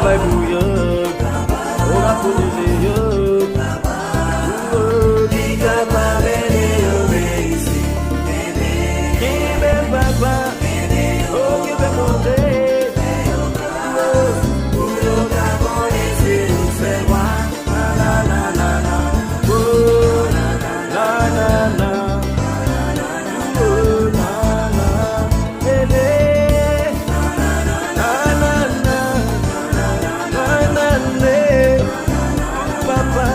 travail pour eux, on va protéger eux. Dis capable de ici. Qui m'aime papa, oh qui veut monter. Pour le dragon, ici, c'est moi. La la la la. Oh la la la. Oh la la. Bébé. La la la. La la la. Papa.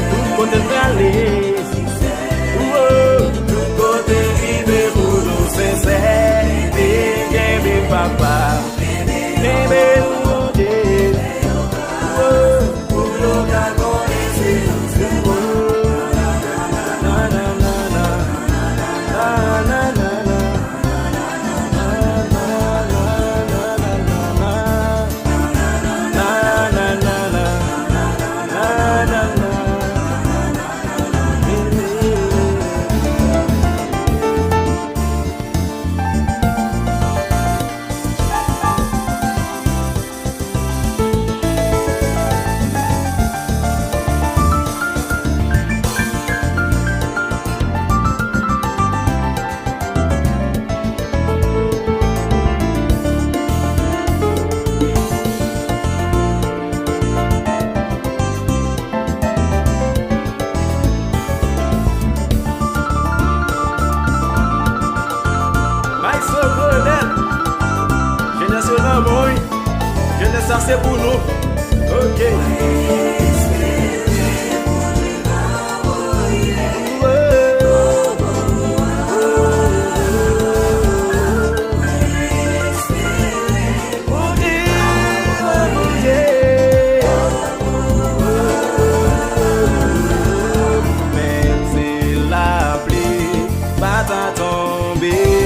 Tout côté aller, tout côté vivre pour nous sincère, bébé papa, bébé mon Dieu, pour le dragon ici, na na na na, na na na na, ça c'est pour nous. Ok. Même si la pluie va tomber.